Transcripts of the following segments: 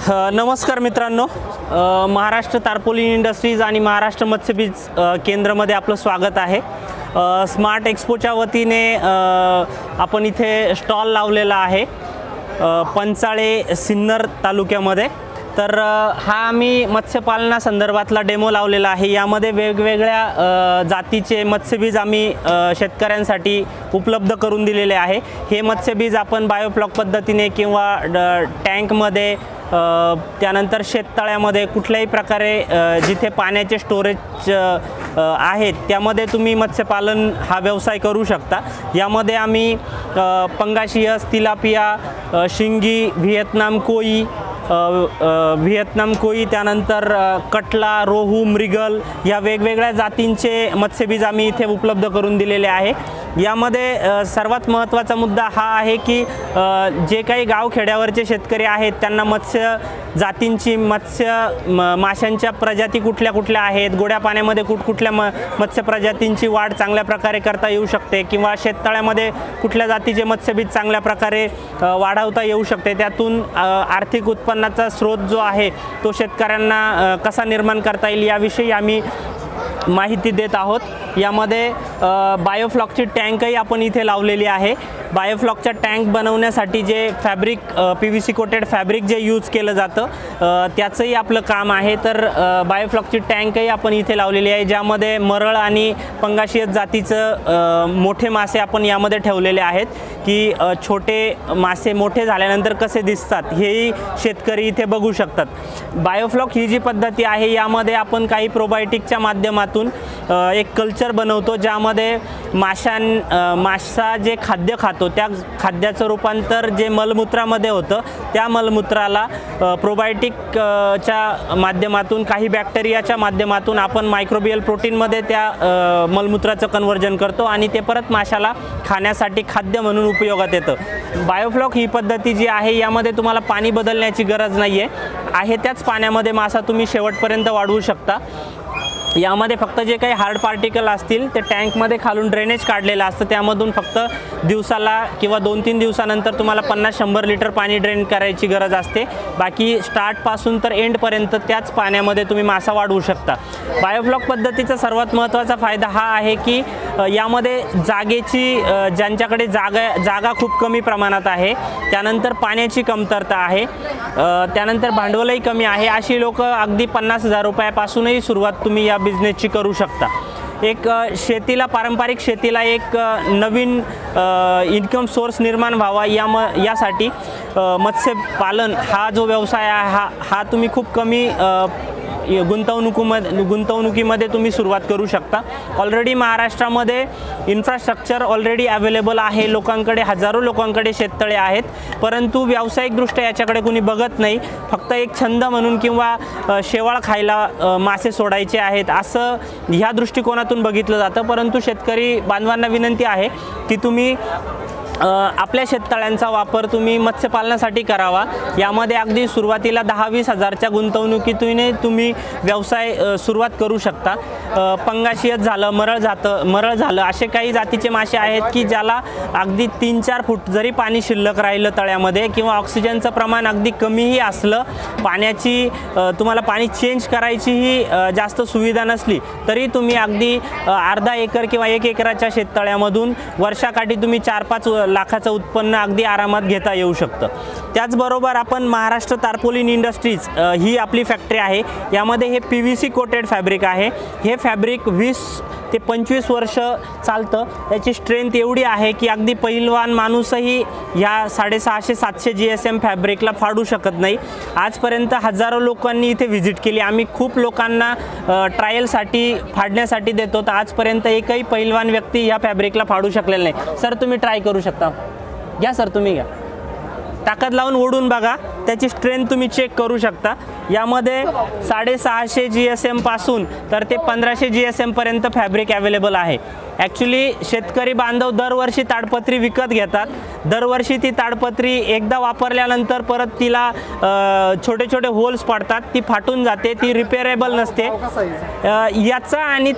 नमस्कार मित्रांनो, Maharashtra tarpaulin industries आणि महाराष्ट्र मत्स्यबीज केंद्रामध्ये आपलं स्वागत आहे। स्मार्ट एक्सपोच्या वतीने आपण इथे स्टॉल लावलेला आहे पंचाळे सिन्नर तालुक्यामध्ये। तर हा आम्ही मत्स्यपालनासंदर्भातला डेमो लावलेला आहे। यामध्ये वेगवेगळ्या जातीचे मत्स्यबीज आम्ही शेतकऱ्यांसाठी उपलब्ध करून दिलेले आहे। हे मत्स्यबीज आपण बायोफ्लॉक पद्धतीने किंवा टँकमध्ये त्यानंतर शेततळ्यामध्ये कुठल्याही प्रकारे जिथे पाण्याचे स्टोरेज आहेत त्यामध्ये तुम्ही मत्स्यपालन हा व्यवसाय करू शकता। यामध्ये आम्ही पंगाशियस, तिलापिया, शिंगी, व्हिएतनाम कोई, त्यानंतर कटला, रोहू, मृगल या वेगवेगळ्या जातींचे मत्स्यबीज आम्ही इथे उपलब्ध करून दिलेले आहे। यामध्ये सर्वात महत्त्वाचा मुद्दा हा आहे की जे काही गावखेड्यावरचे शेतकरी आहेत त्यांना मत्स्य जातींची माशांच्या प्रजाती कुठल्या कुठल्या आहेत, गोड्या पाण्यामध्ये कुठल्या मत्स्य प्रजातींची वाढ चांगल्या प्रकारे करता येऊ शकते किंवा शेततळ्यामध्ये कुठल्या जातीचे मत्स्यबीज चांगल्या प्रकारे वाढवता येऊ शकते, त्यातून आर्थिक उत्पन्नाचा स्रोत जो आहे तो शेतकऱ्यांना कसा निर्माण करता येईल याविषयी आम्ही माहिती देत आहोत। यामध्ये बायोफ्लॉकची टँकही आपण इथे लावलेली आहे। बायोफ्लॉकचा टँक बनवण्यासाठी जे फॅब्रिक PVC कोटेड फॅब्रिक जे यूज केलं जातं त्याचंही आपलं काम आहे। तर बायोफ्लॉकची टँकही आपण इथे लावलेली आहे, ज्यामध्ये मरळ आणि पंगाशियस जातीचं मोठे मासे आपण यामध्ये ठेवलेले आहेत की छोटे मासे मोठे झाल्यानंतर कसे दिसतात हेही शेतकरी इथे बघू शकतात। बायोफ्लॉक ही जी पद्धती आहे यामध्ये आपण काही प्रोबायोटिकच्या माध्यमातून एक कल्चर बनवतो, ज्यामध्ये मासा जे खाद्य खातो त्या खाद्याचं रूपांतर जे मलमूत्रामध्ये होतं त्या मलमूत्राला प्रोबायोटिकच्या माध्यमातून काही बॅक्टेरियाच्या माध्यमातून आपण मायक्रोबियल प्रोटीनमध्ये त्या मलमूत्राचं कन्वर्जन करतो आणि ते परत माशाला खाण्यासाठी खाद्य म्हणून उपयोगात येतं। बायोफ्लॉक ही पद्धती जी आहे यामध्ये तुम्हाला पाणी बदलण्याची गरज नाही आहे त्याच पाण्यामध्ये मासा तुम्ही शेवटपर्यंत वाढवू शकता। यामध्ये फक्त जे काही हार्ड पार्टिकल असतील ते टँकमध्ये खालून ड्रेनेज काढलेलं असतं, त्यामधून फक्त दिवसाला किंवा 2-3 दिवसानंतर तुम्हाला 50-100 लिटर पाणी ड्रेन करायची गरज असते। बाकी स्टार्टपासून तर एंडपर्यंत त्याच पाण्यामध्ये तुम्ही मासा वाढवू शकता। बायोफ्लॉक पद्धतीचा सर्वात महत्त्वाचा फायदा हा आहे की यामध्ये जागेची ज्यांच्याकडे जागा खूप कमी प्रमाणात आहे, त्यानंतर पाण्याची कमतरता आहे, त्यानंतर भांडवलही कमी आहे, अशी लोक अगदी 50,000 रुपयापासूनही सुरुवात तुम्ही या बिझनेसची करू शकता। एक पारंपरिक शेतीला एक नवीन इन्कम सोर्स निर्माण व्हावा यासाठी मत्स्यपालन हा जो व्यवसाय आहे हा तुम्ही खूप कमी गुंतवणुकीमध्ये तुम्ही सुरुवात करू शकता। ऑलरेडी महाराष्ट्रामध्ये इन्फ्रास्ट्रक्चर ऑलरेडी अवेलेबल आहे, लोकांकडे हजारो लोकांकडे शेततळे आहेत, परंतु व्यावसायिकदृष्ट्या याच्याकडे कोणी बघत नाही। फक्त एक छंद म्हणून किंवा शेवाळ खायला मासे सोडायचे आहेत असं ह्या दृष्टिकोनातून बघितलं जातं। परंतु शेतकरी बांधवांना विनंती आहे की तुम्ही आपल्या शेततळ्यांचा वापर तुम्ही मत्स्यपालनासाठी करावा। यामध्ये अगदी सुरुवातीला 10-20 हजारच्या गुंतवणुकीतून तुम्ही व्यवसाय सुरुवात करू शकता। पंगाशियस झालं, मरळ झालं, असे काही जातीचे मासे आहेत की ज्याला अगदी 3-4 फूट जरी पाणी शिल्लक राहिलं तळ्यामध्ये किंवा ऑक्सिजनचं प्रमाण अगदी कमीही असलं, पाण्याची तुम्हाला पाणी चेंज करायचीही जास्त सुविधा नसली तरी तुम्ही अगदी अर्धा एकर किंवा 1 एकराच्या शेततळ्यामधून वर्षाकाठी तुम्ही 4-5 लाखाचं उत्पन्न अगदी आरामात घेता येऊ शकतं। त्याचबरोबर आपण महाराष्ट्र तारपोलिन इंडस्ट्रीज ही आपली फॅक्टरी आहे। यामध्ये हे PVC कोटेड फॅब्रिक आहे। हे फॅब्रिक 20 ते 25 वर्ष चालतं। त्याची स्ट्रेंथ एवढी आहे की अगदी पहिलवान माणूसही या 650-700 GSM फॅब्रिकला फाडू शकत नाही। आजपर्यंत हजारो लोकांनी इथे व्हिजिट केली, आम्ही खूप लोकांना ट्रायलसाठी फाडण्यासाठी देतो, तर आजपर्यंत एकही पहिलवान व्यक्ती या फॅब्रिकला फाडू शकलेला नाही। सर तुम्ही ट्राय करू शकता, घ्या सर, तुम्ही घ्या, ताकद लावून ओढून बघा, त्याची स्ट्रेंथ तुम्ही चेक करू शकता। यामध्ये 650 GSM पासून तर ते 1500 GSM पर्यंत फॅब्रिक अवेलेबल आहे। ॲक्च्युली शेतकरी बांधव दरवर्षी ताडपत्री विकत घेतात. दरवर्षी ती ताडपत्री एकदा वापरल्यानंतर परत तिला छोटे छोटे होल्स पडतात, ती फाटून जाते, ती रिपेरेबल नसते. याचा आणि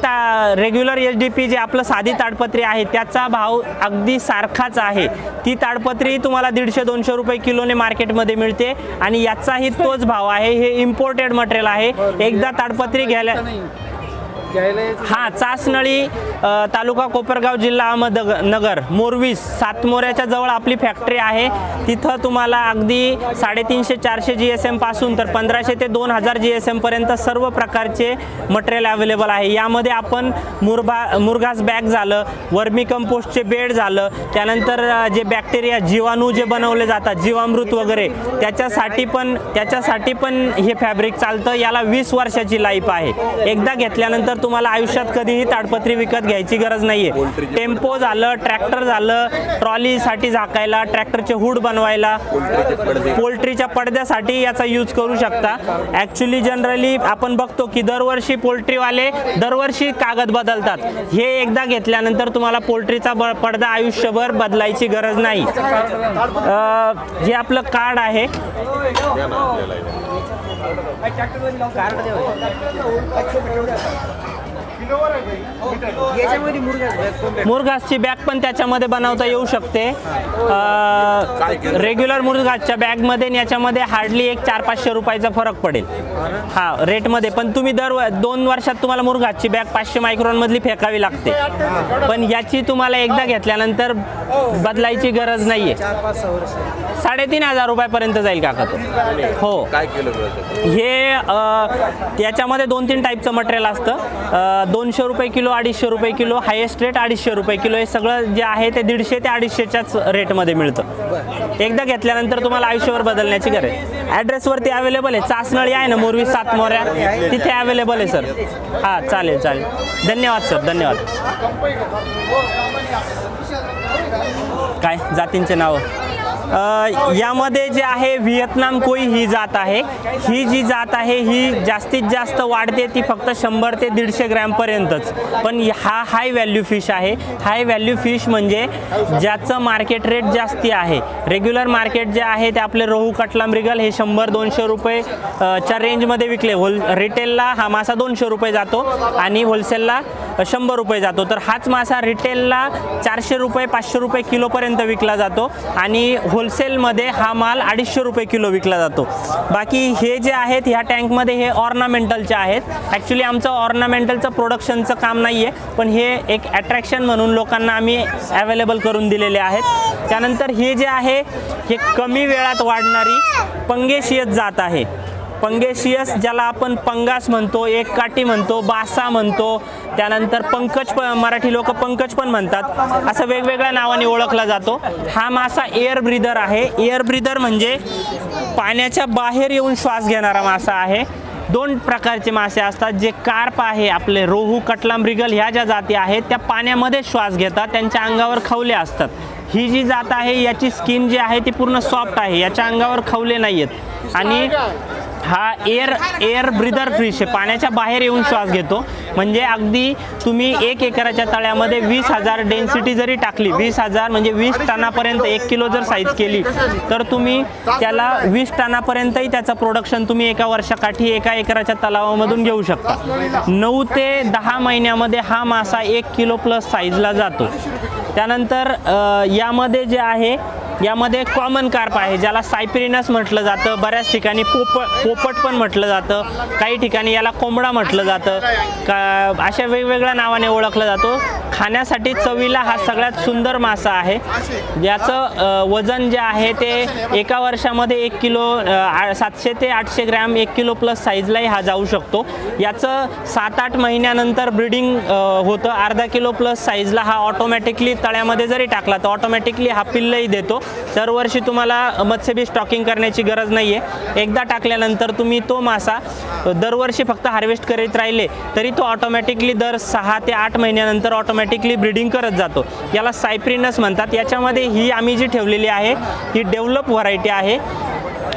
रेग्युलर HDP जे आपलं साधी ताडपत्री आहे त्याचा भाव अगदी सारखाच आहे. ती ताडपत्री तुम्हाला 150-200 रुपये किलोने मार्केटमध्ये मिळते आणि याचाही तोच भाव आहे. हे इम्पोर्टेड मटेरियल आहे. एकदा ताडपत्री घ्यायला हा चासनळी तालुका कोपरगाव जिल्हा अहमदनगर मोरवीस सातमोऱ्याच्या जवळ आपली फॅक्टरी आहे. तिथं तुम्हाला अगदी 350-400 GSM पासून तर 1500 ते 2000 GSM पर्यंत सर्व प्रकारचे मटेरियल अवेलेबल आहे. यामध्ये आपण मुरघास बॅग झालं, वर्मी कंपोस्टचे बेड झालं, त्यानंतर जे बॅक्टेरिया जीवाणू जे बनवले जातात जीवामृत वगैरे त्याच्यासाठी पण हे फॅब्रिक चालतं. याला 20 वर्षाची लाईफ आहे. एकदा घेतल्यानंतर तुम्हाला आयुष्यात कधीही ताडपत्री विकत घ्यायची गरज नाहीये. टेम्पो झालं, ट्रॅक्टर झालं, ट्रॉलीसाठी झाकायला, ट्रॅक्टरचे हुड बनवायला, पोल्ट्रीच्या पडद्यासाठी याचा यूज करू शकता. ॲक्च्युली जनरली आपण बघतो की दरवर्षी पोल्ट्रीवाले दरवर्षी कागद बदलतात. हे एकदा घेतल्यानंतर तुम्हाला पोल्ट्रीचा पडदा आयुष्यभर बदलायची गरज नाही. हे आपलं कार्ड आहे. मुरघासची बॅग पण त्याच्यामध्ये बनवता येऊ शकते. रेग्युलर मुरघासच्या बॅगमध्ये आणि याच्यामध्ये हार्डली एक 400-500 रुपयाचा फरक पडेल हा रेटमध्ये. पण तुम्ही 2 वर्षात तुम्हाला मुरघासची बॅग 500 मायक्रॉन मधली फेकावी लागते. पण याची तुम्हाला एकदा घेतल्यानंतर बदलायची गरज नाहीये. 3500 रुपयापर्यंत जाईल काका तो. हो हे याच्यामध्ये 2-3 टाईपचं मटेरियल असतं. 200 रुपये किलो, 250 रुपये किलो, हायेस्ट रेट 250 रुपये किलो. हे सगळं जे आहे ते 150 ते 250च्याच रेटमध्ये मिळतं. एकदा घेतल्यानंतर तुम्हाला आयुष्यभर बदलण्याची गरज. ॲड्रेसवरती अवेलेबल आहे. चासनळी आहे ना मोरवी सातमोऱ्या, तिथे अवेलेबल आहे सर. हां चालेल. धन्यवाद सर, धन्यवाद. काय जातींचे नाव यामध्ये जे आहे व्हिएतनाम कोई ही जात आहे. ही जी जात आहे ही जास्तीत जास्त वाढते ती फक्त 100 ते 150 ग्रॅमपर्यंतच. पण हा हाय व्हॅल्यू फिश आहे. हाय व्हॅल्यू फिश म्हणजे ज्याचं मार्केट रेट जास्ती आहे. रेग्युलर मार्केट जे आहे ते आपले रोहू कटला मृगल हे 100-200 रुपये च्या रेंजमध्ये विकले. रिटेलला हा मासा 200 रुपये जातो आणि होलसेलला 100 रुपये जातो. तर हाच मासा रिटेलला 400 रुपये 500 रुपये किलोपर्यंत विकला जातो आणि होलसेलमध्ये हा माल 250 रुपये किलो विकला जातो. बाकी हे जे आहेत ह्या टँकमध्ये हे ऑर्नामेंटलचे आहेत. ॲक्च्युली आमचं ऑर्नामेंटलचं प्रोडक्शनचं काम नाही आहे, पण हे एक अट्रॅक्शन म्हणून लोकांना आम्ही अवेलेबल करून दिलेले आहेत. त्यानंतर हे जे आहे हे कमी वेळात वाढणारी पंगेशियस जात आहे. पंगेशियस ज्याला आपण पंगास म्हणतो, एक काठी म्हणतो, बासा म्हणतो, त्यानंतर पंकज मराठी लोक पंकज पण म्हणतात. असं वेगवेगळ्या नावाने ओळखला जातो. हा मासा एअर ब्रीदर आहे. एअर ब्रीदर म्हणजे पाण्याच्या बाहेर येऊन श्वास घेणारा मासा आहे. 2 प्रकारचे मासे असतात. जे कार्प आहे आपले रोहू कटला मृगल ह्या ज्या जाती आहेत त्या पाण्यामध्ये श्वास घेतात, त्यांच्या अंगावर खवले असतात. ही जी जात आहे याची स्किन जी आहे ती पूर्ण सॉफ्ट आहे, याच्या अंगावर खवले नाही आहेत आणि हा एअर ब्रीदर फिश आहे. पाण्याच्या बाहेर येऊन श्वास घेतो. म्हणजे अगदी तुम्ही 1 एकराच्या तळ्यामध्ये 20,000 डेन्सिटी जरी टाकली, 20,000 म्हणजे 20 टनापर्यंत 1 किलो जर साईज केली तर तुम्ही त्याला 20 टनापर्यंतही त्याचं प्रोडक्शन तुम्ही एका वर्षाकाठी 1 एकराच्या तलावामधून घेऊ शकता. 9 ते 10 महिन्यामध्ये हा मासा 1 किलो प्लस साईजला जातो. त्यानंतर यामध्ये जे आहे यामध्ये कॉमन कार्प आहे ज्याला सायप्रिनस म्हटलं जातं. बऱ्याच ठिकाणी पोपट पण म्हटलं जातं, काही ठिकाणी याला कोंबडा म्हटलं जातं. अशा वेगवेगळ्या नावाने ओळखला जातो. खाण्यासाठी चवीला हा सगळ्यात सुंदर मासा आहे. याचं वजन जे आहे ते एका वर्षामध्ये 1 किलो 700 ते 800 ग्रॅम 1 किलो प्लस साईजलाही हा जाऊ शकतो. याचं 7-8 महिन्यानंतर ब्रीडिंग होतं. अर्धा किलो प्लस साईजला हा ऑटोमॅटिकली तळ्यामध्ये जरी टाकला तर ऑटोमॅटिकली हा पिल्लही देतो. दरवर्षी तुम्हाला मत्स्यबीज स्टॉकिंग करण्याची गरज नाही आहे. एकदा टाकल्यानंतर तुम्ही तो मासा दरवर्षी फक्त हार्वेस्ट करीत राहिले तरी तो ऑटोमॅटिकली दर 6 ते 8 महिन्यानंतर ऑटोमॅटिकली ब्रीडिंग करत जातो. याला सायप्रिनस म्हणतात. याच्यामध्ये ही आम्ही जी ठेवलेली आहे ही डेव्हलप व्हरायटी आहे.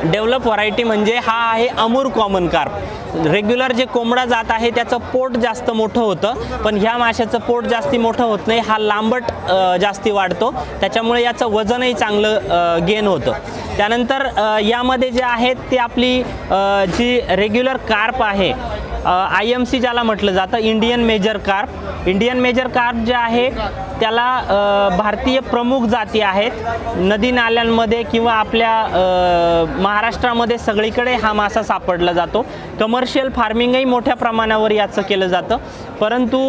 डेव्हलप व्हरायटी म्हणजे हा आहे अमूर कॉमन कार्प। रेग्युलर जे कोंबडा जात आहे त्याचं पोट जास्त मोठं होतं, पण ह्या माशाचं पोट जास्ती मोठं होत नाही, हा लांबट जास्ती वाढतो, त्याच्यामुळे याचं वजनही चांगलं गेन होतं। त्यानंतर यामध्ये जे आहेत ते आपली जी रेग्युलर कार्प आहे, IMC ज्याला म्हटलं जातं, Indian major carp. Indian major carp जे आहे त्याला भारतीय प्रमुख जाती आहेत, नदी नाल्यांमध्ये किंवा आपल्या महाराष्ट्रामध्ये सगळीकडे हा मासा सापडला जातो। कमर्शियल फार्मिंगही मोठ्या प्रमाणावर याचं केलं जातं, परंतु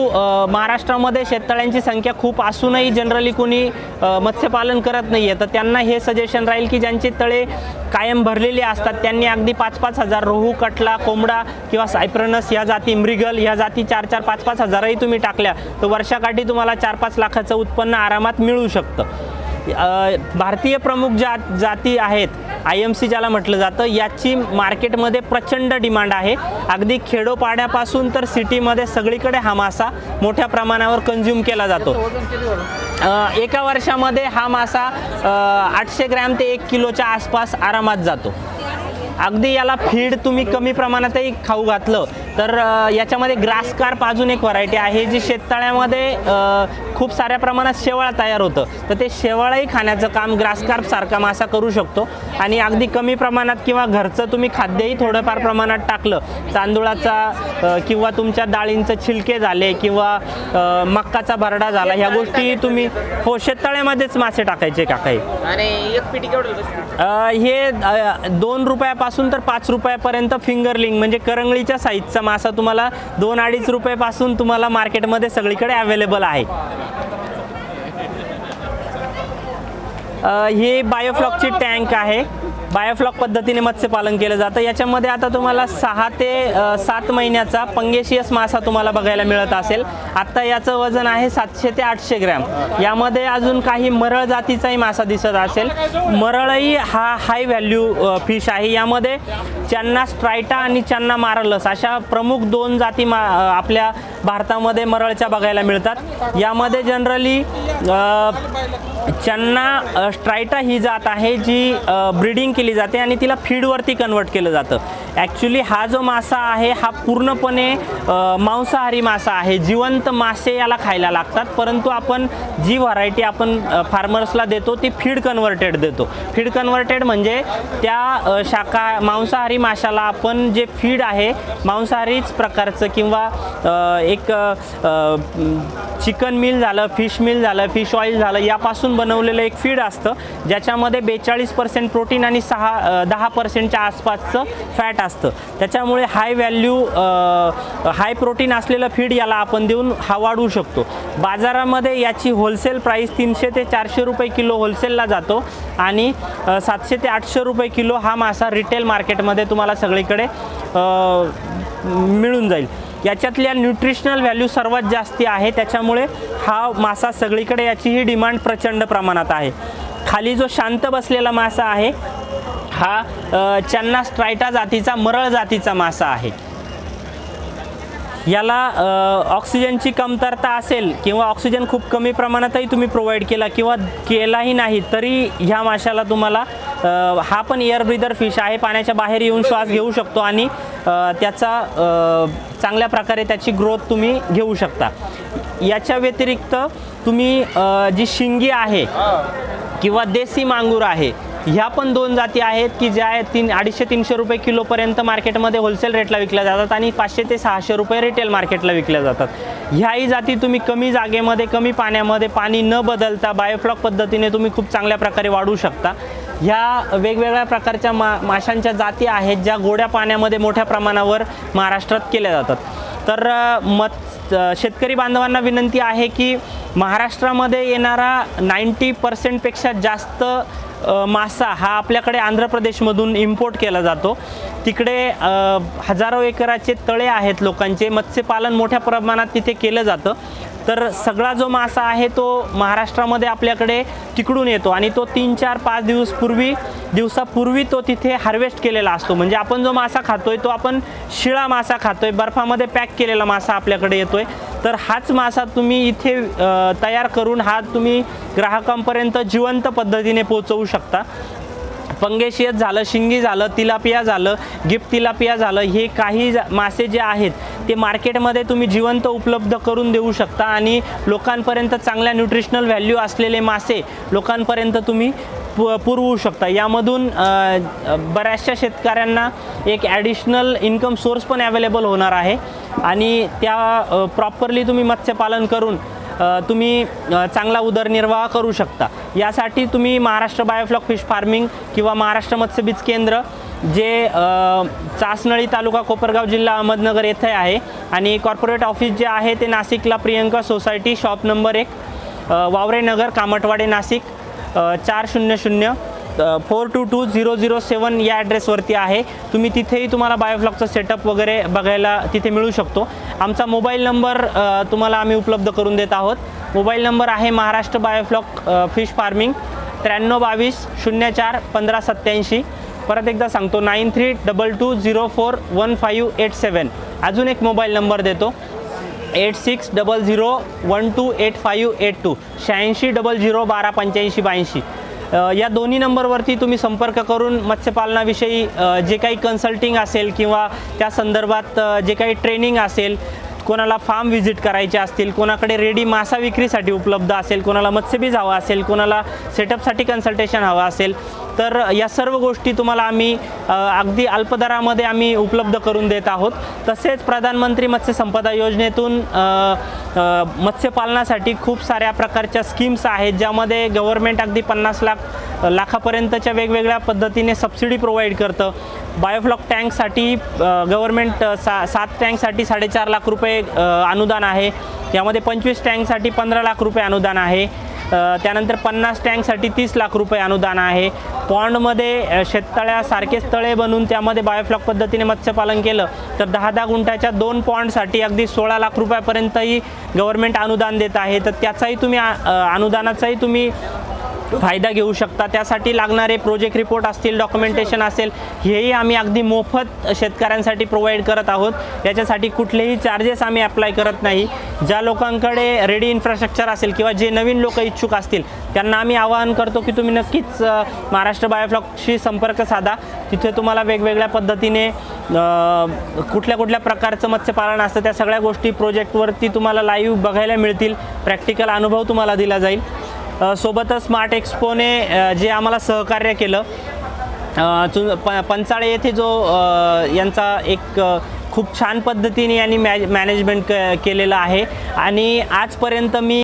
महाराष्ट्रामध्ये शेततळ्यांची संख्या खूप असूनही जनरली कोणी मत्स्यपालन करत नाही आहे, तर त्यांना हे सजेशन राहील की ज्यांचे तळे कायम भरलेले असतात त्यांनी अगदी 5-5 हजार रोहू, कटला, कोंबडा किंवा सायप्रनस ह्या जाती, मृगल ह्या जाती 4-4, 5-5 हजारही तुम्ही टाकल्या तर वर्षाकाठी तुम्हाला 4-5 लाखाचं उत्पन्न आरामात मिळू शकतं। भारतीय प्रमुख जाती आहेत, IMC ज्याला म्हटलं जातं, याची मार्केटमध्ये प्रचंड डिमांड आहे। अगदी खेडोपाड्यापासून तर सिटीमध्ये सगळीकडे हा मासा मोठ्या प्रमाणावर कंझ्युम केला जातो। एका वर्षामध्ये हा मासा 800 ग्रॅम ते 1 किलोच्या आसपास आरामात जातो। अगदी याला फीड तुम्ही कमी प्रमाणातही खाऊ घातलं तर याच्यामध्ये ग्रास कार्प अजून एक व्हरायटी आहे जी शेततळ्यामध्ये खूप साऱ्या प्रमाणात शेवाळ तयार होतं, तर ते शेवाळही खाण्याचं काम ग्रास कार्प सारखा मासा करू शकतो। आणि अगदी कमी प्रमाणात किंवा घरचं तुम्ही खाद्यही थोडंफार प्रमाणात टाकलं, तांदूळाचा किंवा तुमच्या डाळींचं छिलके झाले किंवा मक्काचा भरडा झाला, ह्या गोष्टी तुम्ही शेततळ्यामध्येच मासे टाकायचे का काही। आणि एक पेटी केवढं हे 2 रुपयापासून तर 5 रुपयापर्यंत फिंगरलिंग म्हणजे करंगळीच्या साईजचा मासा तुम्हाला 2-2.5 रुपयापासून तुम्हाला मार्केटमध्ये सगळीकडे अवेलेबल आहे। ही बायोफ्लॉकची टँक आहे, बायोफ्लॉक पद्धतीने मत्स्यपालन केलं जातं। याच्यामध्ये आता तुम्हाला 6 ते 7 महिन्याचा पंगेशियस मासा तुम्हाला बघायला मिळत असेल। आत्ता याचं वजन आहे 700 ते 800 ग्रॅम। यामध्ये अजून काही मरळ जातीचाही मासा दिसत असेल। मरळही हा हाय व्हॅल्यू फिश आहे। यामध्ये चन्ना स्ट्रायटा आणि चन्ना मारलस अशा प्रमुख 2 जाती आपल्या भारतामध्ये मरळच्या बघायला मिळतात। यामध्ये जनरली चन्ना स्ट्रायटा ही जात आहे जी ब्रीडिंग केली जाते आणि तिला फीडवरती कन्वर्ट केलं जातं। ॲक्च्युली हा जो मासा आहे हा पूर्णपणे मांसाहारी मासा आहे, जिवंत मासे याला खायला लागतात, परंतु आपण जी व्हरायटी आपण फार्मर्सला देतो ती फीड कन्वर्टेड देतो। फीड कन्वर्टेड म्हणजे त्या मांसाहारी माशाला आपण जे फीड आहे मांसाहारीच प्रकारचं किंवा एक चिकन मिल झालं, फिश मिल झालं, फिश ऑइल झालं, यापासून बनवलेलं एक फीड असतं ज्याच्यामध्ये 42% प्रोटीन आणि 10%च्या आसपासचं फॅट असतं। त्याच्यामुळे हाय व्हॅल्यू हाय प्रोटीन असलेलं फीड याला आपण देऊन हा वाढवू शकतो। बाजारामध्ये याची होलसेल प्राईस 300 ते 400 रुपये किलो होलसेलला जातो आणि 700 ते 800 रुपये किलो हा मासा रिटेल मार्केटमध्ये तुम्हाला सगळीकडे मिळून जाईल। याच्यातल्या न्यूट्रिशनल व्हॅल्यू सर्वात जास्ती आहे, त्याच्यामुळे हा मासा सगळीकडे याची ही डिमांड प्रचंड प्रमाणात आहे। खाली जो शांत बसलेला मासा आहे हा चन्ना स्ट्रायटा जातीचा मरळ जातीचा मासा आहे। याला ऑक्सिजनची कमतरता असेल किंवा ऑक्सिजन खूप कमी प्रमाणातही तुम्ही प्रोव्हाइड केला किंवा केलाही नाही तरी ह्या माशाला तुम्हाला हा पण एअर ब्रीदर फिश आहे, पाण्याच्या बाहेर येऊन श्वास घेऊ शकतो आणि त्याचा चांगल्या प्रकारे त्याची ग्रोथ तुम्ही घेऊ शकता। याच्या व्यतिरिक्त तुम्ही जी शिंगी आहे किंवा देसी मांगूर आहे, ह्या पण 2 जाती आहेत की ज्या 250-300 रुपये किलोपर्यंत मार्केटमध्ये होलसेल रेटला विकल्या जातात आणि 500 ते 600 रुपये रिटेल मार्केटला विकल्या जातात। ह्याही जाती तुम्ही कमी जागेमध्ये, कमी पाण्यामध्ये, पाणी न बदलता बायोफ्लॉक पद्धतीने तुम्ही खूप चांगल्या प्रकारे वाढवू शकता। ह्या वेगवेगळ्या प्रकारच्या माशांच्या जाती आहेत ज्या गोड्या पाण्यामध्ये मोठ्या प्रमाणावर महाराष्ट्रात केल्या जातात। तर शेतकरी बांधवांना विनंती आहे की महाराष्ट्रामध्ये येणारा 90% पेक्षा जास्त मासा हा आपल्याकडे आंध्र प्रदेशमधून इम्पोर्ट केला जातो। तिकडे हजारो एकराचे तळे आहेत लोकांचे, मत्स्यपालन मोठ्या प्रमाणात तिथे केलं जातं। तर सगळा जो मासा आहे तो महाराष्ट्रामध्ये आपल्याकडे तिकडून येतो आणि तो 3-4-5 दिवसापूर्वी तो तिथे हार्वेस्ट केलेला असतो। म्हणजे आपण जो मासा खातोय तो आपण शिळा मासा खातोय, बर्फामध्ये पॅक केलेला मासा आपल्याकडे येतोय। तर हाच मासा तुम्ही इथे तयार करून हा तुम्ही ग्राहकांपर्यंत जिवंत पद्धतीने पोहोचवू शकता। पंगेशियस झालं, शिंगी झालं, तिलापिया झालं, गिफ्ट तिलापिया झालं, हे काही मासे जे आहेत ते मार्केटमध्ये तुम्ही जिवंत उपलब्ध करून देऊ शकता आणि लोकांपर्यंत चांगल्या न्यूट्रिशनल व्हॅल्यू असलेले मासे लोकांपर्यंत तुम्ही पुरवू शकता. यामधून बऱ्याचशा शेतकऱ्यांना एक ॲडिशनल इन्कम सोर्स पण अवेलेबल होणार आहे आणि त्या प्रॉपरली तुम्ही मत्स्यपालन करून तुम्ही चांगला उदरनिर्वाह करू शकता. यासाठी तुम्ही महाराष्ट्र बायोफ्लॉक फिश फार्मिंग किंवा महाराष्ट्र मत्स्यबीज केंद्र जे चासनळी तालुका कोपरगाव जिल्हा अहमदनगर येथे आहे आणि कॉर्पोरेट ऑफिस जे आहे ते नाशिकला प्रियंका सोसायटी शॉप नंबर 1 वावरे नगर कामटवाडे नाशिक 400-422-007 या ॲड्रेसवरती आहे. तुम्ही तिथेही तुम्हाला बायोफ्लॉकचं सेटअप वगैरे बघायला तिथे मिळू शकतो. आमचा मोबाईल नंबर तुम्हाला आम्ही उपलब्ध करून देत आहोत. मोबाईल नंबर आहे महाराष्ट्र बायोफ्लॉक फिश फार्मिंग 9322041587. परत एकदा सांगतो 9322041587. अजून एक मोबाईल नंबर देतो 8600128582 8600128582. या दोन्ही नंबरवरती तुम्ही संपर्क करून मत्स्यपालनाविषयी जे काही कन्सल्टिंग असेल किंवा त्या संदर्भात जे काही ट्रेनिंग असेल, कोणाला फार्म व्हिजिट करायचे असतील, कोणाकडे रेडी मासा विक्रीसाठी उपलब्ध असेल, कोणाला मत्स्यबीज हवा असेल, कोणाला सेटअपसाठी कन्सल्टेशन हवं असेल, तर या सर्व गोष्टी तुम्हाला आम्ही अगदी अल्पदरामध्ये आम्ही उपलब्ध करून देत आहोत. तसेच प्रधानमंत्री मत्स्य संपदा योजनेतून मत्स्यपालनासाठी खूप साऱ्या प्रकारच्या स्कीम्स आहेत ज्यामध्ये गव्हर्मेंट अगदी 50 लाखापर्यंतच्या वेगवेगळ्या पद्धतीने सबसिडी प्रोव्हाइड करतं. बायोफ्लॉक टँकसाठी गव्हर्मेंट 7 टँकसाठी 4.5 लाख रुपये अनुदान आहे. यामध्ये 25 टँकसाठी 15 लाख रुपये अनुदान आहे. त्यानंतर 50 टँकसाठी 30 लाख रुपये अनुदान आहे. पॉन्डमध्ये शेततळ्यासारखेच तळे बनवून त्यामध्ये बायोफ्लॉक पद्धतीने मत्स्यपालन केलं तर 10-10 गुंठ्याच्या 2 पॉन्डसाठी अगदी 16 लाख रुपयापर्यंतही गव्हर्मेंट अनुदान देत आहे. तर त्याचाही तुम्ही अनुदानाचाही तुम्ही फायदा घेऊ शकता. त्यासाठी लागणारे प्रोजेक्ट रिपोर्ट असतील, डॉक्युमेंटेशन असेल, हेही आम्ही अगदी मोफत शेतकऱ्यांसाठी प्रोव्हाइड करत आहोत. याच्यासाठी कुठलेही चार्जेस आम्ही अप्लाय करत नाही. ज्या लोकांकडे रेडी इन्फ्रास्ट्रक्चर असेल किंवा जे नवीन लोक इच्छुक असतील त्यांना आम्ही आवाहन करतो की तुम्ही नक्कीच महाराष्ट्र बायोफ्लॉकशी संपर्क साधा. तिथे तुम्हाला वेगवेगळ्या पद्धतीने कुठल्या प्रकारचं मत्स्यपालन असतं त्या सगळ्या गोष्टी प्रोजेक्टवरती तुम्हाला लाईव्ह बघायला मिळतील. प्रॅक्टिकल अनुभव तुम्हाला दिला जाईल. सोबतच स्मार्ट एक्सपोने जे आम्हाला सहकार्य केलं, पंचाळे येथे जो यांचा एक खूप छान पद्धतीने यांनी मॅनेजमेंट केलेलं आहे आणि आजपर्यंत मी